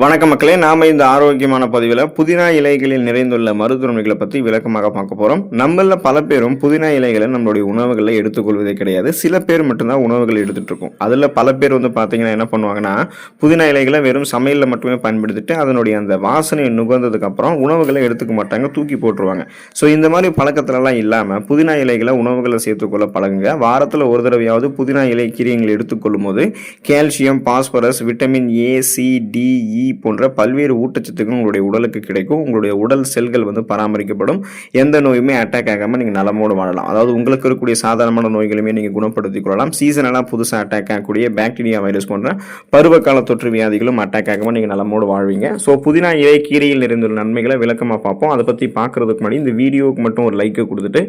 வணக்கம் மக்களே, நாம இந்த ஆரோக்கியமான பதிவில் புதினா இலைகளில் நிறைந்துள்ள மருத்துவமைகளை பற்றி விளக்கமாக பார்க்க போகிறோம். நம்மள பல பேரும் புதினா இலைகளை நம்மளுடைய உணவுகளில் எடுத்துக்கொள்வதே கிடையாது. சில பேர் மட்டும்தான் உணவுகள் எடுத்துகிட்டு இருக்கோம். அதில் பல பேர் பார்த்தீங்கன்னா என்ன பண்ணுவாங்கன்னா, புதினா இலைகளை வெறும் சமையலில் மட்டுமே பயன்படுத்திட்டு அதனுடைய அந்த வாசனையை நுகர்ந்ததுக்கப்புறம் உணவுகளை எடுத்துக்க மாட்டாங்க, தூக்கி போட்டுருவாங்க. ஸோ இந்த மாதிரி பழக்கத்திலலாம் இல்லாமல் புதினா இலைகளை உணவுகளை சேர்த்துக்கொள்ள பழகுங்க. வாரத்தில் ஒரு தடவையாவது புதினா இலை கீரைகளை எடுத்துக்கொள்ளும் போது calcium, phosphorus, vitamin A, C, D, E போன்ற பல்வேறு ஊட்டச்சத்துக்கள் உங்களுடைய உடலுக்கு கிடைக்கும். உங்களுடைய உடல் செல்கள் பராமரிக்கப்படும். எந்த நோயுமே அட்டாக் ஆகாமல் நீங்கள் நலமோடு வாழலாம். அதாவது உங்களுக்கு இருக்கக்கூடிய சாதாரணமான நோய்களுமே நீங்கள் குணப்படுத்திக் கொள்ளலாம். சீசனெல்லாம் புதுசாக அட்டாக் ஆகக்கூடிய பாக்டீரியா, வைரஸ் போன்ற பருவகால தொற்று வியாதிகளும் அட்டாக் ஆகாமல் நீங்கள் நலமோடு வாழ்வீங்க. ஸோ புதினா இலை கீரையில் நிறைந்துள்ள நன்மைகளை விளக்கமாக பார்ப்போம். அதை பற்றி பார்க்கறதுக்கு முன்னாடி இந்த வீடியோவுக்கு மட்டும் ஒரு லைக்கை கொடுத்துட்டு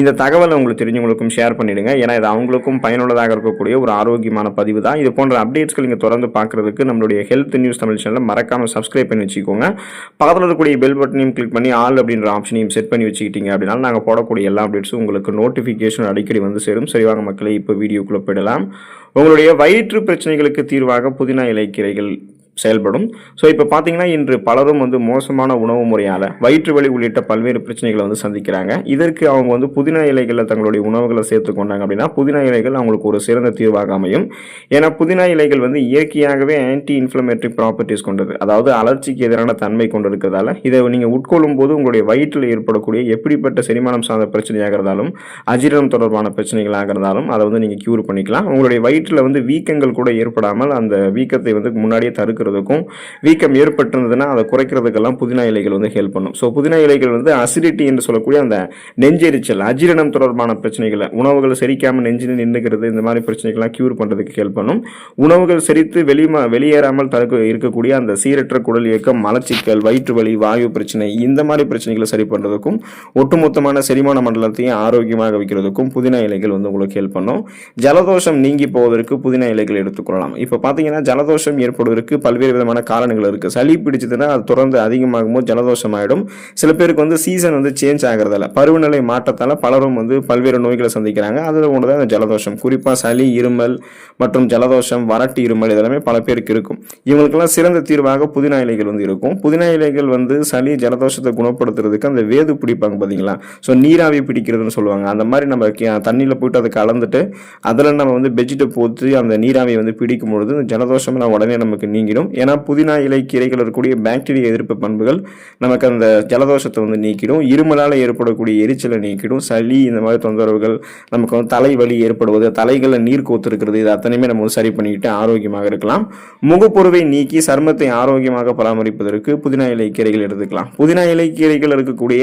இந்த தகவலை உங்களுக்கு தெரிஞ்சவங்களுக்கும் ஷேர் பண்ணிடுங்க. ஏன்னா இது அவங்களுக்கும் பயனுள்ளதாக இருக்கக்கூடிய ஒரு ஆரோக்கியமான பதிவு தான். இது போன்ற அப்டேட்ஸ்கள் நீங்கள் தொடர்ந்து பார்க்கறதுக்கு நம்மளுடைய ஹெல்த் நியூஸ் தமிழ் சேனல் மறக்காம சப்ஸ்கிரைப் பண்ணி வச்சுக்கோங்க. பக்கத்தில் இருக்கக்கூடிய பெல் பட்டனையும் கிளிக் பண்ணி ஆல் அப்படின்ற ஆப்ஷனையும் செட் பண்ணி வச்சுக்கிட்டீங்க அப்படின்னா நாங்கள் போடக்கூடிய எல்லா அப்டேட்ஸும் உங்களுக்கு நோட்டிஃபிகேஷன் அடிக்கடி சேரும். சரிவாங்க மக்களே, இப்போ வீடியோக்குள்ளே போயிடலாம். உங்களுடைய வயிற்று பிரச்சனைகளுக்கு தீர்வாக புதினா இலை கீரைகள் செயல்படும். ஸோ இப்போ பார்த்தீங்கன்னா இன்று பலரும் மோசமான உணவு முறையால் வயிற்று வலி உள்ளிட்ட பல்வேறு பிரச்சனைகளை சந்திக்கிறாங்க. இதற்கு அவங்க புதினா இலைகளில் தங்களுடைய உணவுகளை சேர்த்து கொண்டாங்க அப்படின்னா புதினா இலைகள் அவங்களுக்கு ஒரு சிறந்த தீர்வாக அமையும். ஏன்னா புதினா இலைகள் இயற்கையாகவே ஆன்டி இன்ஃப்ளமேட்டரி ப்ராப்பர்ட்டிஸ் கொண்டது, அதாவது அலர்ச்சிக்கு எதிரான தன்மை கொண்டு இருக்கிறதால இதை நீங்கள் உட்கொள்ளும் போது உங்களுடைய வயிற்றில் ஏற்படக்கூடிய எப்படிப்பட்ட செரிமானம் சார்ந்த பிரச்சனையாக இருந்தாலும், அஜீரணம் தொடர்பான பிரச்சனைகளாக இருந்தாலும் அதை நீங்கள் கியூர் பண்ணிக்கலாம். உங்களுடைய வயிற்றில் வீக்கங்கள் கூட ஏற்படாமல் அந்த வீக்கத்தை முன்னாடியே தடுக்கிற வீக்கம் ஏற்பட்டிருந்ததுன்னா அதை குறைக்கிறதுக்கெல்லாம் புதினா இலைகள் ஹெல்ப் பண்ணும். ஸோ புதினா இலைகள் அசிடிட்டி என்று சொல்லக்கூடிய அந்த நெஞ்செரிச்சல், அஜீரணம் தொடர்பான பிரச்சனைகளை, உணவுகள் செரிக்காமல் நெஞ்சில் நின்றுக்கிறது, இந்த மாதிரி பிரச்சனைகள்லாம் கியூர் பண்ணுறதுக்கு ஹெல்ப் பண்ணும். உணவுகள் செரித்து வெளியேறாமல் இருக்கக்கூடிய அந்த சீரற்ற குடல் இயக்கம், மலச்சிக்கல், வயிற்று வலி, வாயு பிரச்சனை, இந்த மாதிரி பிரச்சனைகளை சரி பண்ணுறதுக்கும் ஒட்டுமொத்தமான செரிமான மண்டலத்தையும் ஆரோக்கியமாக வைக்கிறதுக்கும் புதினா இலைகள் உங்களுக்கு ஹெல்ப் பண்ணும். ஜலதோஷம் நீங்கி போவதற்கு புதினா இலைகள் எடுத்துக்கொள்ளலாம். இப்போ பார்த்தீங்கன்னா ஜலதோஷம் ஏற்படுவதற்கு பல்வேறு விதமான காரணங்கள் இருக்குது. சளி பிடிச்சதுன்னா அது தொடர்ந்து அதிகமாகும் போது ஜலதோஷம் ஆகிடும். சில பேருக்கு சீசன் சேஞ்ச் ஆகிறதால, பருவநிலை மாற்றத்தால் பலரும் பல்வேறு நோய்களை சந்திக்கிறாங்க. அதில் ஒன்று தான் ஜலதோஷம். குறிப்பாக சளி, இருமல் மற்றும் ஜலதோஷம், வறட்டு இருமல் இதெல்லாமே பல பேருக்கு இருக்கும். இவங்களுக்கெல்லாம் சிறந்த தீர்வாக புதினா இலைகள் இருக்கும். புதினா இலைகள் சளி, ஜலதோஷத்தை குணப்படுத்துறதுக்கு அந்த வேது பிடிப்பாங்க பார்த்தீங்களா, ஸோ நீராவி பிடிக்கிறதுன்னு சொல்லுவாங்க. அந்த மாதிரி நம்ம தண்ணியில் போயிட்டு அதை கலந்துட்டு அதில் நம்ம பெட்ஷீட்டை போட்டு அந்த நீராவியை பிடிக்கும் பொழுது ஜலதோஷம் உடனே நமக்கு நீங்கிடும். ஏன்னா புதினா இலை கீரைகள் இருக்கக்கூடிய பாக்டீரியா எதிர்ப்பு பண்புகள் நமக்கு அந்த ஜலதோஷத்தை நீக்கிடும். இருமலால் ஏற்படக்கூடிய எரிச்சலை நீக்கிடும். சளி, இந்த மாதிரி தொந்தரவுகள், நமக்கு தலைவலி ஏற்படுவது, தலைகளில் நீர் கோத்திருக்கிறது, இது அத்தனையுமே நம்ம சரி பண்ணிக்கிட்டு ஆரோக்கியமாக இருக்கலாம். முகப்பொருவை நீக்கி சருமத்தை ஆரோக்கியமாக பராமரிப்பதற்கு புதினா இலை கீரைகள் எடுத்துக்கலாம். புதினா இலை கீரைகள் இருக்கக்கூடிய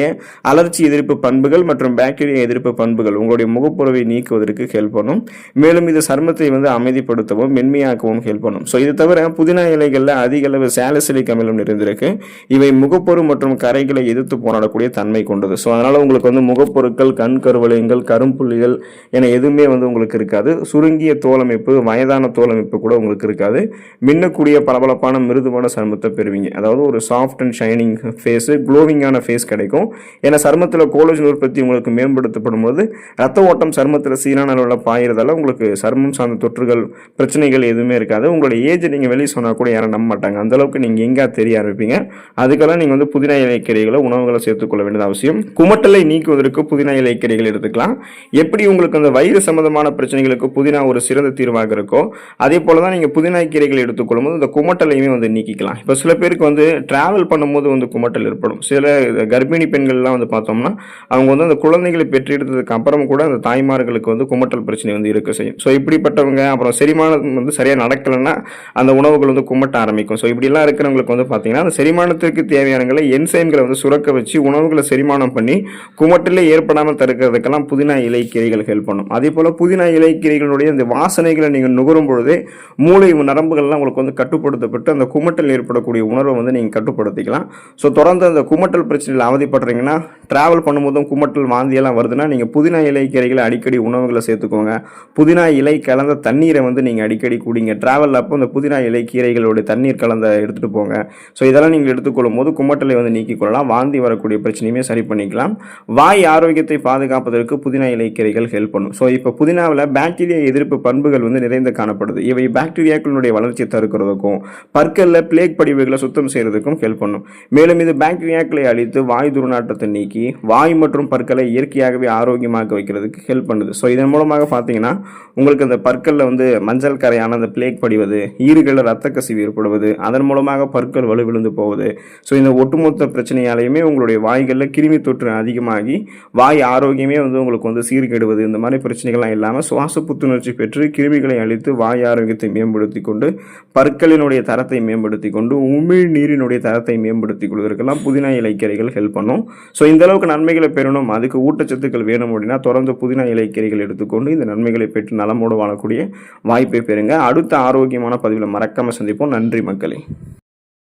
அலர்ச்சி எதிர்ப்பு பண்புகள் மற்றும் பாக்டீரியா எதிர்ப்பு பண்புகள் உங்களுடைய முகப்பொருவை நீக்குவதற்கு ஹெல்ப் பண்ணும். மேலும் இது சருமத்தை அமைதிப்படுத்தவும் மென்மையாக்கவும் ஹெல்ப் பண்ணும். ஸோ இது தவிர புதினா இலைகளில் அதிக அளவு சாலிசிலிக் அமிலம் நிறைந்திருக்கு. இவை முகப்பொரு மற்றும் கரைகளை எதிர்த்து போராடக்கூடிய தன்மை கொண்டது. ஸோ அதனால உங்களுக்கு முகப்பொருட்கள், கண் கருவளையங்கள், கரும்புள்ளிகள் என எதுவுமே உங்களுக்கு இருக்காது. சுருங்கிய தோலமைப்பு, வயதான தோலமைப்பு கூட உங்களுக்கு இருக்காது. மின்னக்கூடிய பளபளப்பான மிருதுவான சருமத்தை பெறுவீங்க. அதாவது ஒரு சாஃப்ட் அண்ட் ஷைனிங் ஃபேஸ், க்ளோவிங்கான ஃபேஸ் கிடைக்கும். ஏன்னா சருமத்தில் கோலஜன் உற்பத்தி உங்களுக்கு மேம்படுத்தப்படும் போது ரத்த ஓட்டம் சருமத்தில் சீரான அளவில் பாயிறதால உங்களுக்கு சருமம் சார்ந்த தொற்றுகள், பிரச்சனைகள் எதுவுமே இருக்காது. உங்களுடைய ஏஜ் நீங்கள் வெளியே சொன்னால் கூட யாரும் நம்ப மாட்டாங்க. அந்த அளவுக்கு நீங்க எங்க தெரிய ஆரம்பிப்பீங்க. அதுக்கெல்லாம் நீங்க புதினா இலை கீரைகளை உணவுகளை சேர்த்துக்கொள்ள வேண்டியது அவசியம். குமட்டலை நீக்குவதற்கு புதினா இலை கீரைகள் எடுத்துக்கலாம். எப்படி உங்களுக்கு அந்த வயிறு சம்பந்தமான பிரச்சனைகளுக்கு புதினா ஒரு சிறந்த தீர்வாக இருக்கோ, அதே போலதான் நீங்க புதினா கீரைகள் எடுத்துக்கொள்ளும் போது இந்த குமட்டலையுமே நீக்கிக்கலாம். இப்போ சில பேருக்கு டிராவல் பண்ணும்போது குமட்டல் ஏற்படும். சில கர்ப்பிணி பெண்கள்லாம் பார்த்தோம்னா அவங்க அந்த குழந்தைகளை பெற்றெடுத்ததுக்கு அப்புறம் கூட அந்த தாய்மார்களுக்கு குமட்டல் பிரச்சனை இருக்க செய்யும். ஸோ இப்படிப்பட்டவங்க அப்புறம் செரிமானம் சரியா நடக்கலைன்னா அந்த உணவுகள் குமட்ட ஆரம்பிக்கும். ஸோ இப்படிலாம் இருக்கிறவங்களுக்கு பார்த்தீங்கன்னா அந்த செரிமானத்திற்கு தேவையானங்களை என்சைம்களை சுரக்க வச்சு உணவுகளை செரிமானம் பண்ணி குமட்டிலே ஏற்படாமல் தடுக்கிறதுக்கெல்லாம் புதினா இலை கீரைகள் ஹெல்ப் பண்ணும். அதே போல் புதினா இலை கீரைகளுடைய இந்த வாசனைகளை நீங்கள் நுகரும் பொழுதே மூளை நரம்புகள்லாம் உங்களுக்கு கட்டுப்படுத்தப்பட்டு அந்த குமட்டல் ஏற்படக்கூடிய உணர்வை நீங்கள் கட்டுப்படுத்திக்கலாம். ஸோ தொடர்ந்து அந்த குமட்டல் பிரச்சனையில் அவதிப்படுறீங்கன்னா, டிராவல் பண்ணும்போதும் குமட்டல், வாந்தியெல்லாம் வருதுன்னா நீங்கள் புதினா இலை கீரைகளை அடிக்கடி உணவுகளை சேர்த்துக்கோங்க. புதினா இலை கலந்த தண்ணீரை நீங்கள் அடிக்கடி குடிங்க. டிராவல் அப்போ அந்த புதினா இலை கீரைகளுடைய உங்களுடைய தண்ணீர் கலந்த எடுத்துகிட்டு போங்க. ஸோ இதெல்லாம் நீங்கள் எடுத்துக்கொள்ளும் போது குமட்டலை வந்து நீக்கிக் கொள்ளலாம். வாந்தி வரக்கூடிய பிரச்சனையுமே சரி பண்ணிக்கலாம். வாய் ஆரோக்கியத்தை பாதுகாப்பதற்கு புதினா இலைக்கீரைகள் ஹெல்ப் பண்ணும். ஸோ இப்போ புதினாவில் பாக்டீரியா எதிர்ப்பு பண்புகள் வந்து நிறைந்து காணப்படுது. இவை பாக்டீரியாக்களுடைய வளர்ச்சியை தடுக்கிறதுக்கும் பற்களில் பிளேக் படிவுகளை சுத்தம் செய்யறதுக்கும் ஹெல்ப் பண்ணும். மேலும் இது பாக்டீரியாக்களை அழித்து வாய் துர்நாற்றத்தை நீக்கி வாய் மற்றும் பற்களை இயற்கையாகவே ஆரோக்கியமாக வைக்கிறதுக்கு ஹெல்ப் பண்ணுது. ஸோ இதன் மூலமாக பார்த்தீங்கன்னா உங்களுக்கு அந்த பற்களில் வந்து மஞ்சள் கரையான அந்த பிளேக் படிவது, ஈறுகளில் ரத்த கசிவு ஏற்படுவது, அதன் மூலமாக பற்கள் வலுவிழுந்து போகுது. ஸோ இந்த ஒட்டுமொத்த பிரச்சனையாலையுமே உங்களுடைய வாய்களில் கிருமி தொற்று அதிகமாகி வாய் ஆரோக்கியமே வந்து உங்களுக்கு வந்து சீர்கெடுவது, இந்த மாதிரி பிரச்சனைகள்லாம் இல்லாமல் சுவாச புத்துணர்ச்சி பெற்று கிருமிகளை அழித்து வாய் ஆரோக்கியத்தை மேம்படுத்தி கொண்டு பற்களினுடைய தரத்தை மேம்படுத்தி கொண்டு உமிழ் நீரினுடைய தரத்தை மேம்படுத்திக் கொள்வதற்கெல்லாம் புதினா இலைக்கீரைகள் ஹெல்ப் பண்ணும். ஸோ இந்த அளவுக்கு நன்மைகளை பெறணும், அதுக்கு ஊட்டச்சத்துக்கள் வேணும் அப்படின்னா தொடர்ந்து புதினா இலைக்கீரைகள் எடுத்துக்கொண்டு இந்த நன்மைகளை பெற்று நலமோடு வாழக்கூடிய வாய்ப்பை பெறுங்க. அடுத்த ஆரோக்கியமான பதிவில் மறக்காம சந்திப்போம். நன்றி மக்களே.